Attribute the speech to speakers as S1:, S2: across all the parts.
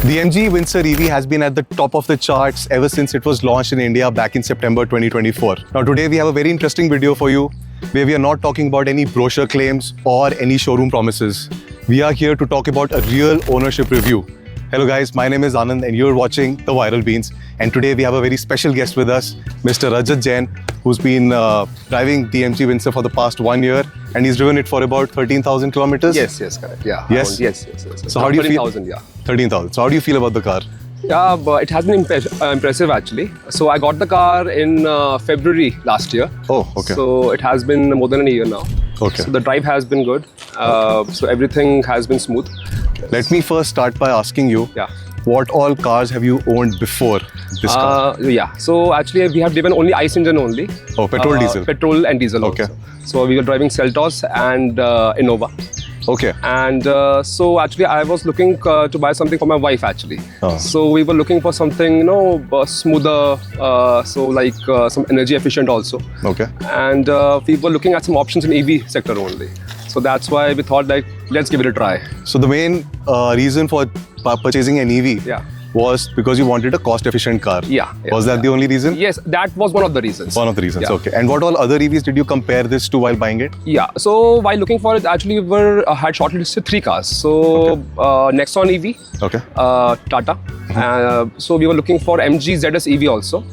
S1: The MG Windsor EV has been at the top of the charts ever since it was launched in India back in September 2024. Now today we have a very interesting video for you where we are not talking about any brochure claims or any showroom promises. We are here to talk about a real ownership review. Hello guys, my name is Anand and you're watching The Viral Beans. And today we have a very special guest with us, Mr. Rajat Jain, who's been driving the MG Windsor for the past 1 year and he's driven it for about 13,000 kilometers.
S2: Yes, correct. Yeah.
S1: Yes?
S2: Yes.
S1: So how do you feel?
S2: 13,000, yeah.
S1: 13,000. So how do you feel about the car?
S2: Yeah, but it has been impressive actually. So I got the car in February last year.
S1: Oh, okay.
S2: So it has been more than a year now.
S1: Okay.
S2: So the drive has been good. So everything has been smooth.
S1: Let me first start by asking you, what all cars have you owned before this car?
S2: Yeah. So actually we have driven only ICE engine only.
S1: Oh, petrol, diesel?
S2: Petrol and diesel
S1: Okay.
S2: also. So we were driving Seltos and Innova.
S1: Okay.
S2: And so actually I was looking to buy something for my wife actually.
S1: Oh.
S2: So we were looking for something, smoother, so like some energy efficient also.
S1: Okay.
S2: And we were looking at some options in EV sector only. So that's why we thought like, let's give it a try.
S1: So the main reason for purchasing an EV was because you wanted a cost-efficient car.
S2: Yeah.
S1: Was that the only reason?
S2: Yes, that was one of the reasons.
S1: One of the reasons,
S2: Yeah.
S1: okay. And what all other EVs did you compare this to while buying it?
S2: Yeah, so while looking for it, actually we had shortlisted 3 cars. So Nexon EV,
S1: Okay.
S2: Tata. So we were looking for MG ZS EV also.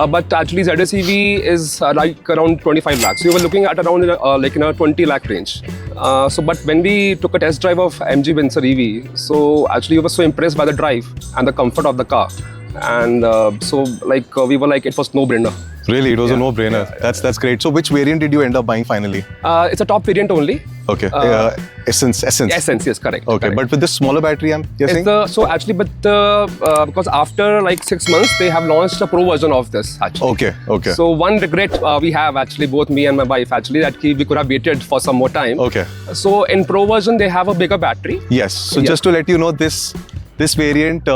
S2: But actually ZS EV is like around 25 lakhs. So we were looking at around like in a 20 lakh range. But when we took a test drive of MG Windsor EV, so actually we were so impressed by the drive and the comfort of the car. And so like we were like, it was no-brainer.
S1: Really, it was a no-brainer. That's great. So which variant did you end up buying finally?
S2: It's a top variant only.
S1: Okay. Essence.
S2: Essence, yes, correct.
S1: Okay,
S2: correct.
S1: but with the smaller battery, you're saying?
S2: So actually, because after like 6 months, they have launched a pro version of this actually.
S1: Okay.
S2: So one regret we have actually, both me and my wife actually, that we could have waited for some more time.
S1: Okay.
S2: So in pro version, they have a bigger battery.
S1: Yes. So just to let you know, this variant,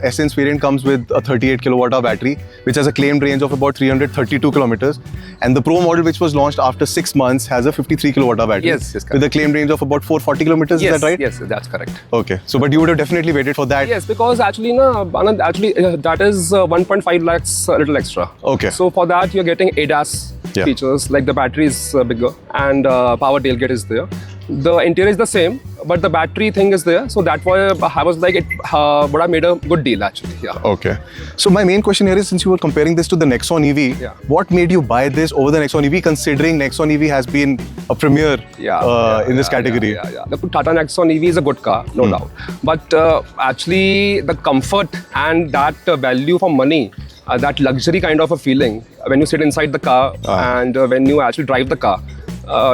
S1: Essence variant, comes with a 38 kilowatt hour battery, which has a claimed range of about 332 kilometers. And the Pro model, which was launched after 6 months, has a 53 kilowatt hour battery.
S2: Yes, correct.
S1: With a claimed range of about 440 kilometers.
S2: Yes,
S1: is that right?
S2: Yes, that's correct.
S1: Okay. So, but you would have definitely waited for that.
S2: Yes, because actually, Anand, that is 1.5 lakhs a little extra.
S1: Okay.
S2: So for that, you're getting ADAS features, like the battery is bigger and power tailgate is there. The interior is the same, but the battery thing is there. So that's why I was like, it would have made a good deal actually. Yeah.
S1: Okay. So my main question here is, since you were comparing this to the Nexon EV, what made you buy this over the Nexon EV, considering Nexon EV has been a premier in this category?
S2: The Tata Nexon EV is a good car, no doubt. But actually, the comfort and that value for money, that luxury kind of a feeling when you sit inside the car and when you actually drive the car,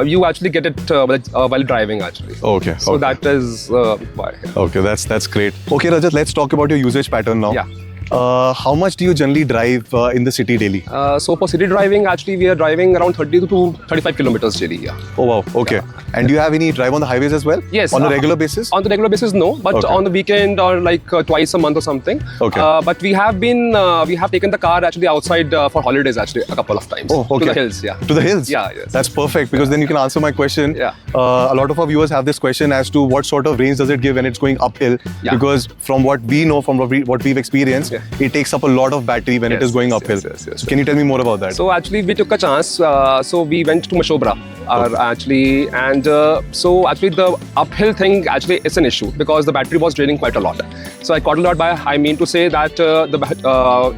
S2: you actually get it while driving actually.
S1: Okay.
S2: So that is why.
S1: Okay, that's great. Okay, Rajat, let's talk about your usage pattern now.
S2: Yeah.
S1: How much do you generally drive in the city daily?
S2: So for city driving, actually we are driving around 30 to 35 kilometers daily. Yeah.
S1: Oh wow. Okay. And do you have any drive on the highways as well?
S2: Yes.
S1: On a regular basis?
S2: On the regular basis, no. But on the weekend or like twice a month or something.
S1: Okay.
S2: But we have taken the car actually outside for holidays actually a couple of times.
S1: Oh, okay.
S2: To the hills,
S1: To the hills?
S2: Yeah. Yes.
S1: That's perfect, because then you can answer my question.
S2: Yeah.
S1: A lot of our viewers have this question as to what sort of range does it give when it's going uphill?
S2: Yeah.
S1: Because from what we know, from what we've experienced, it takes up a lot of battery when it is going uphill.
S2: Yes.
S1: So can you tell me more about that?
S2: So actually we took a chance. So we went to Mashobra actually, and so actually the uphill thing actually is an issue because the battery was draining quite a lot. So I got a lot by, I mean to say that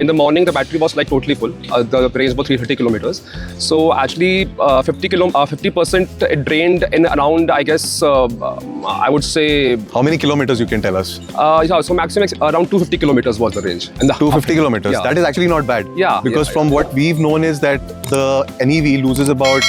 S2: in the morning the battery was like totally full. The range was 330 kilometers. So actually 50% it drained in around, I guess, I would say.
S1: How many kilometers you can tell us?
S2: So maximum around 250 kilometers was the range. And
S1: 250 kilometers. That is actually not bad. Because from what we've known is that the NEV loses about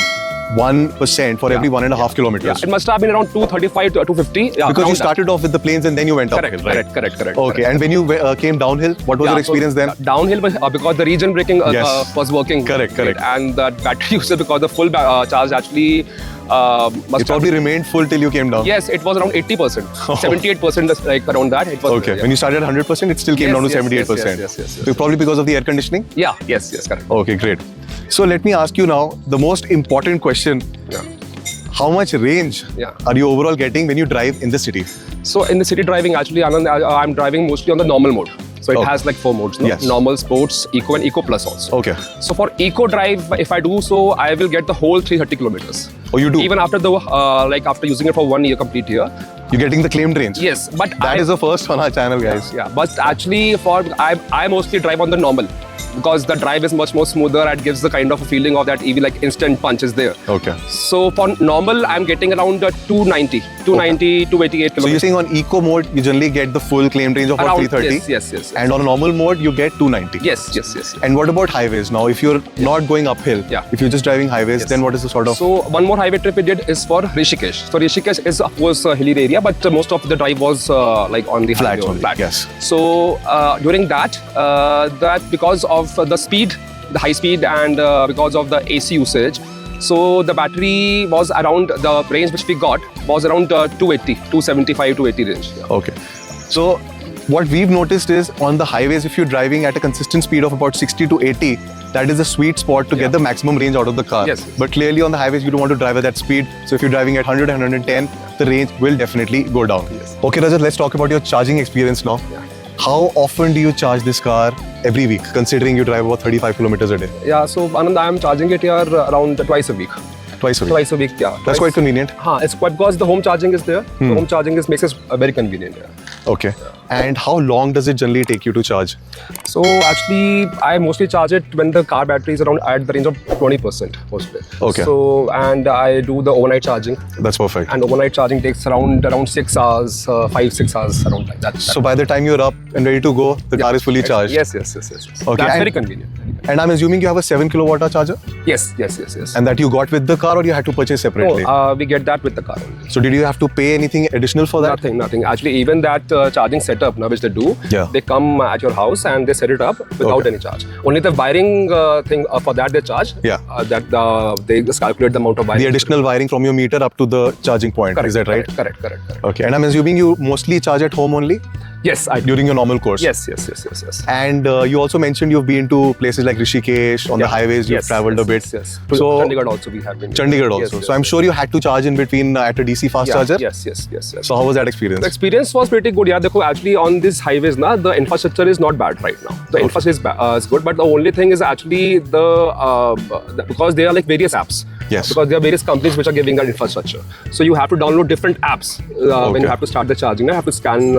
S1: 1% for every 1.5 kilometers.
S2: It must have been around 235 to 250.
S1: Because you started off with the planes and then you went uphill, right?
S2: Correct.
S1: Okay, and when you came downhill, what was your experience then?
S2: Downhill, because the region braking was working.
S1: Correct.
S2: And the battery user, because the full charge actually
S1: it probably remained full till you came down.
S2: Yes, it was around 80%, 78%, like around that. It was
S1: okay. When you started at 100%, it still came down to 78%.
S2: Yes.
S1: So probably because of the air conditioning?
S2: Yeah. Yes, correct.
S1: Okay, great. So let me ask you now the most important question. How much range are you overall getting when you drive in the city?
S2: So in the city driving, actually, Anand, I'm driving mostly on the normal mode. So it has like 4 modes, no?
S1: Yes.
S2: Normal, sports, eco, and eco plus also.
S1: Okay.
S2: So for eco drive, if I do so, I will get the whole 330 kilometers.
S1: Oh, you do?
S2: Even after the after using it for 1 year complete year.
S1: You're getting the claimed range.
S2: Yes, but
S1: that is the first on our channel, guys.
S2: Yeah, but actually, I mostly drive on the normal because the drive is much more smoother and gives the kind of a feeling of that EV like instant punch is there.
S1: Okay.
S2: So for normal, I'm getting around 290, 288 kilometers.
S1: So you're saying on eco mode, you generally get the full claimed range of about 330.
S2: Yes.
S1: And on normal mode, you get 290.
S2: Yes.
S1: And what about highways now? If you're not going uphill, if you're just driving highways, then what is the sort of...
S2: So one more highway trip we did is for Rishikesh. So Rishikesh is of course a hilly area, but most of the drive was like on the
S1: flat.
S2: Yes. So during that because of the speed, the high speed, and because of the AC usage, so the battery was around, the range which we got was around 280, 275, 280 range. Yeah.
S1: Okay. So what we've noticed is on the highways, if you're driving at a consistent speed of about 60 to 80, that is a sweet spot to get the maximum range out of the car.
S2: Yes.
S1: But clearly on the highways, you don't want to drive at that speed. So if you're driving at 100, 110, the range will definitely go down.
S2: Yes.
S1: Okay, Rajat, let's talk about your charging experience now.
S2: Yeah.
S1: How often do you charge this car every week, considering you drive about 35 kilometers a day?
S2: Yeah, so Anand, I am charging it here around twice a week.
S1: Twice a week?
S2: Twice a week, yeah.
S1: That's quite convenient.
S2: It's quite, because the home charging is there. The home charging makes it very convenient. Yeah.
S1: Okay. And how long does it generally take you to charge?
S2: So actually, I mostly charge it when the car battery is around at the range of 20% mostly.
S1: Okay.
S2: So, and I do the overnight charging.
S1: That's perfect.
S2: And overnight charging takes around 6 hours, 5-6 hours, around like that.
S1: So by the time you're up and ready to go, the car is fully charged.
S2: Yes.
S1: Okay.
S2: That's very convenient.
S1: And I'm assuming you have a 7 kilowatt hour charger?
S2: Yes.
S1: And that you got with the car, or you had to purchase separately?
S2: No, we get that with the car only.
S1: So did you have to pay anything additional for that?
S2: Nothing. Actually, even that charging setup now, which they do, they come at your house and they set it up without any charge. Only the wiring thing for that they charge.
S1: Yeah.
S2: They just calculate the amount of wiring.
S1: The additional wiring from your meter up to the charging point.
S2: Correct,
S1: is that right?
S2: Correct.
S1: Okay. And I'm assuming you mostly charge at home only?
S2: Yes, I do.
S1: During your normal course?
S2: Yes.
S1: And you also mentioned you've been to places like Rishikesh, on the highways you've traveled a bit.
S2: Yes.
S1: So
S2: Chandigarh also we have been.
S1: Chandigarh also. So I'm sure you had to charge in between at a DC fast charger?
S2: Yes.
S1: So how was that experience?
S2: The experience was pretty good. Yeah, actually on these highways now, the infrastructure is not bad right now. The infrastructure is good, but the only thing is actually because there are like various apps.
S1: Yes.
S2: Because there are various companies which are giving that infrastructure. So you have to download different apps when you have to start the charging. You have to scan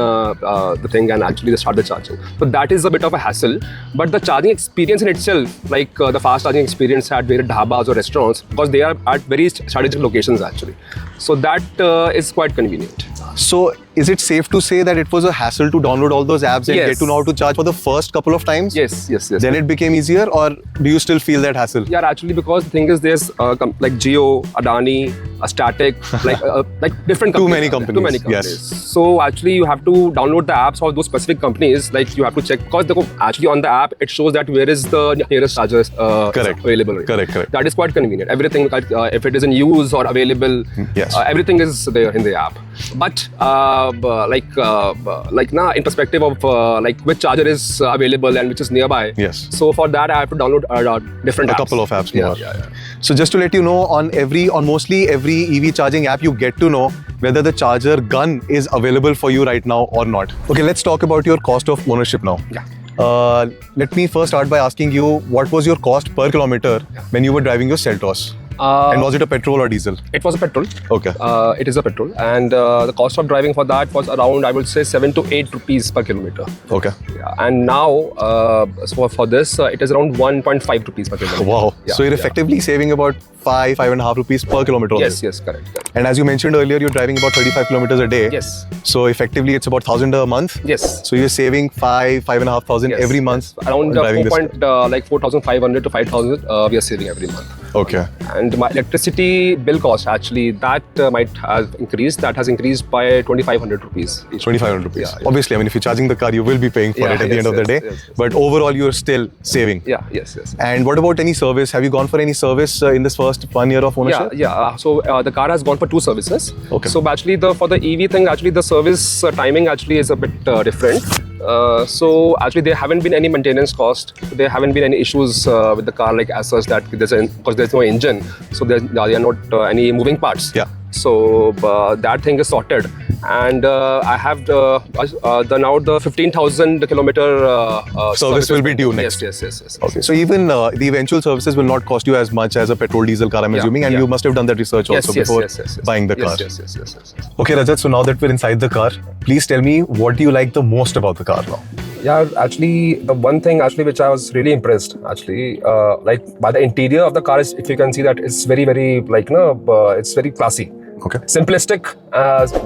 S2: the thing and actually start the charging. So that is a bit of a hassle. But the charging experience in itself, like the fast charging experience at various dhabas or restaurants, because they are at very strategic locations actually. So that is quite convenient.
S1: So is it safe to say that it was a hassle to download all those apps and get to know how to charge for the first couple of times?
S2: Yes.
S1: Then it became easier, or do you still feel that hassle?
S2: Yeah, actually, because the thing is, there's like Jio, Adani, Static, like different companies.
S1: Too many companies. Yes.
S2: So actually, you have to download the apps of those specific companies. Like you have to check, because actually on the app it shows that where is the nearest charger available. Right?
S1: Correct.
S2: That is quite convenient. Everything, if it is in use or available, everything is there in the app. But now in perspective of like which charger is available and which is nearby.
S1: Yes.
S2: So for that I have to download different apps.
S1: A couple of apps more.
S2: Yeah.
S1: So just to let you know, on mostly every EV charging app, you get to know whether the charger gun is available for you right now or not. Okay, let's talk about your cost of ownership now.
S2: Yeah.
S1: Let me first start by asking you, what was your cost per kilometer when you were driving your Seltos? And was it a petrol or diesel?
S2: It was a petrol.
S1: Okay.
S2: It is a petrol, and the cost of driving for that was around, I would say, 7 to 8 rupees per kilometer.
S1: Okay.
S2: Yeah. And now, so for this, it is around 1.5 rupees per kilometer.
S1: Wow. Yeah, so you're effectively saving about 5.5 rupees per kilometer.
S2: Yes, correct.
S1: And as you mentioned earlier, you're driving about 35 kilometers a day.
S2: Yes.
S1: So effectively, it's about 1,000 a month.
S2: Yes.
S1: So you're saving 5,500 every month.
S2: Around 4,500 to 5,000 we are saving every month.
S1: Okay.
S2: And my electricity bill cost, actually, that might have increased. That has increased by 2,500 rupees.
S1: 2,500 rupees.
S2: Yeah.
S1: Obviously, I mean, if you're charging the car, you will be paying for it at the end of the day.
S2: Yes.
S1: But overall, you're still saving.
S2: Yes.
S1: And what about any service? Have you gone for any service in this first 1 year of ownership?
S2: Yeah. So the car has gone for 2 services.
S1: Okay.
S2: So actually, for the EV thing, actually the service timing actually is a bit different. So actually, there haven't been any maintenance cost. There haven't been any issues with the car, like as such, that because there's no engine, so there are not any moving parts.
S1: Yeah.
S2: So that thing is sorted. and I have done out the 15,000 kilometer
S1: Service will be due next.
S2: Yes.
S1: Okay, so even the eventual services will not cost you as much as a petrol diesel car, I'm assuming, and you must have done that research also before buying the car.
S2: Yes.
S1: Okay, Rajat, so now that we're inside the car, please tell me, what do you like the most about the car now?
S2: Yeah, actually, the one thing actually which I was really impressed actually, like by the interior of the car is, if you can see that it's very like it's very classy.
S1: Okay.
S2: Simplistic,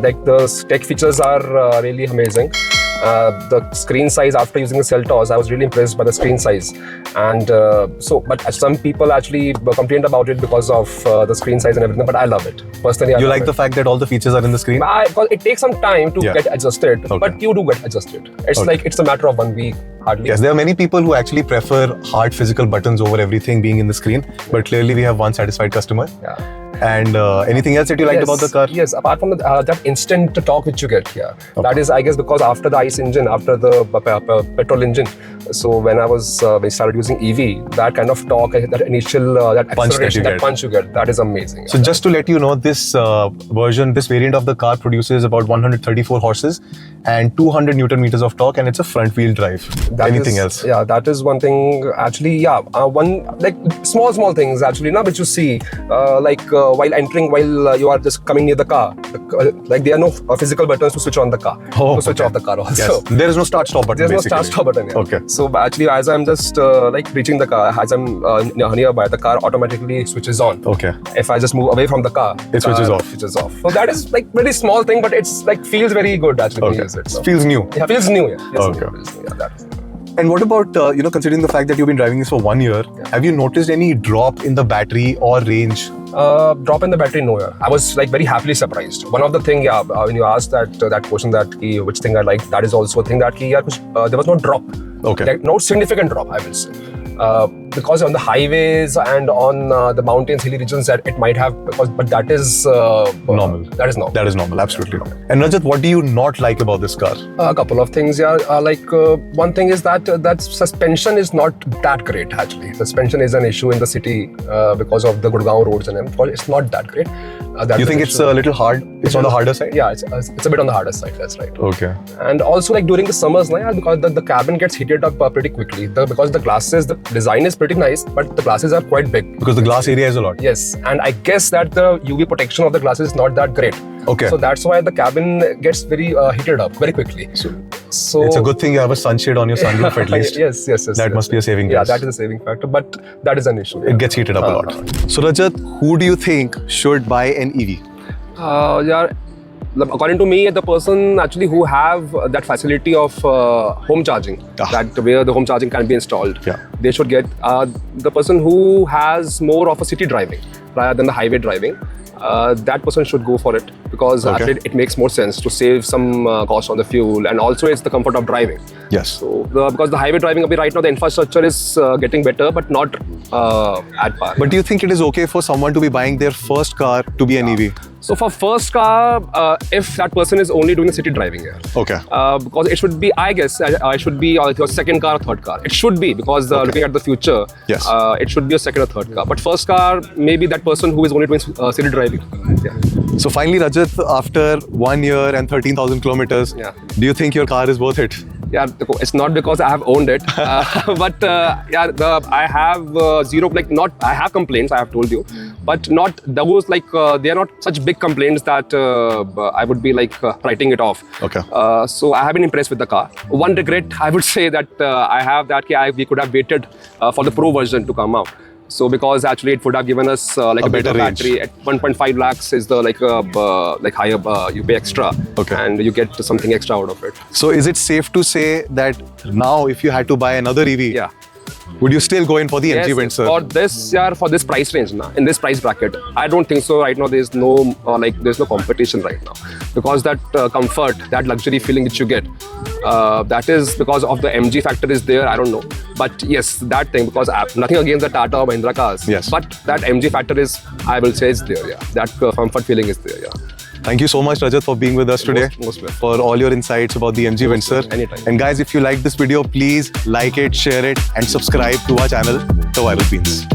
S2: like the tech features are really amazing. The screen size, after using the Seltos, I was really impressed by the screen size. And but some people actually complained about it because of the screen size and everything, but I love it. Personally, I
S1: You
S2: love
S1: like
S2: it.
S1: the fact that all the features are in the screen?
S2: Because it takes some time to get adjusted, but you do get adjusted. It's like, it's a matter of 1 week, hardly.
S1: Yes, there are many people who actually prefer hard physical buttons over everything being in the screen, but clearly we have one satisfied customer.
S2: Yeah.
S1: And anything else that you liked about the car?
S2: Yes, apart from that instant torque which you get here. That is, I guess, because after the ICE engine, after the petrol engine, so when I started using EV, that kind of torque, that initial that acceleration, that punch you get, that is amazing.
S1: So just to let you know, this this variant of the car produces about 134 horses and 200 Newton meters of torque, and it's a front wheel drive. Anything else?
S2: Yeah, that is one thing actually. Yeah, one like small things actually, now which you see while entering, while you are just coming near the car, like there are no physical buttons to switch on the car, to switch off the car also.
S1: Yes. There is no start stop button.
S2: There's no start stop button. Yeah.
S1: Okay.
S2: So actually, as I'm just like reaching the car, as I'm nearby, the car automatically switches on.
S1: Okay.
S2: If I just move away from the car,
S1: it switches off.
S2: Switches off. So that is like very small thing, but it's like feels very good actually.
S1: Okay.
S2: Use it, so.
S1: Feels new.
S2: Yeah, feels new. Yeah. Yes,
S1: Okay.
S2: Yeah, that is.
S1: And what about considering the fact that you've been driving this for 1 year, have you noticed any drop in the battery or range?
S2: Drop in the battery, no. Yeah. I was like very happily surprised. One of the thing, when you asked that question, that which thing I liked, that is also a thing that there was no drop.
S1: Okay.
S2: Like, no significant drop, I will say. Because on the highways and on the mountains, hilly regions, that it might have, but that is
S1: normal.
S2: That is normal.
S1: That is normal, absolutely normal. And Rajat, what do you not like about this car?
S2: A couple of things, yeah. One thing is that suspension is not that great actually. Suspension is an issue in the city because of the Gurgaon roads and everything. It's not that great.
S1: You think it's a little hard? It's on the harder side?
S2: Yeah, it's a bit on the harder side. That's right.
S1: Okay.
S2: And also like during the summers, because the cabin gets heated up pretty quickly. Because the glasses, the design is pretty nice, but the glasses are quite big.
S1: Because the glass area is a lot.
S2: Yes, and I guess that the UV protection of the glasses is not that great.
S1: Okay.
S2: So that's why the cabin gets very heated up very quickly. So
S1: it's a good thing you have a sunshade on your sunroof at least.
S2: Yes.
S1: That must be a saving
S2: Yeah,
S1: grace.
S2: that is a saving factor, but that is an issue.
S1: It gets heated up a lot. So Rajat, who do you think should buy an EV?
S2: According to me, the person actually who have that facility of home charging, that where the home charging can be installed, they should get the person who has more of a city driving rather than the highway driving. That person should go for it, because actually it makes more sense to save some cost on the fuel, and also it's the comfort of driving.
S1: Yes.
S2: So because the highway driving, right now the infrastructure is getting better, but not at par.
S1: But do you think it is okay for someone to be buying their first car to be an EV?
S2: So for first car, if that person is only doing the city driving here,
S1: okay,
S2: because it should be, I guess, it should be your second car or third car. It should be, because looking at the future,
S1: yes,
S2: it should be a second or third car. But first car, maybe that person who is only doing city driving. Yeah.
S1: So finally, Rajat, after 1 year and 13,000 kilometers, do you think your car is worth it?
S2: Yeah, it's not because I have owned it, but I have zero, I have complaints, I have told you, but not those they are not such big complaints that I would be writing it off.
S1: Okay.
S2: So I have been impressed with the car. One regret, I would say, that I have that we could have waited for the Pro version to come out. So because actually it would have given us a better battery. At 1.5 lakhs is the higher, you pay extra, and you get something extra out of it. So
S1: is it safe to say that now if you had to buy another EV, would you still go in for the MG Windsor?
S2: For this price range, in this price bracket, I don't think so. Right now, there's no there's no competition right now, because that comfort, that luxury feeling which you get, that is because of the MG factor is there. I don't know, but yes, that thing, because nothing against the Tata or Mahindra cars.
S1: Yes.
S2: But that MG factor is, I will say, is there. Yeah, that comfort feeling is there. Yeah.
S1: Thank you so much, Rajat, for being with us today,
S2: most
S1: for all your insights about the MG Windsor.
S2: Anytime.
S1: And guys, if you like this video, please like it, share it, and subscribe to our channel, The Viral Beans.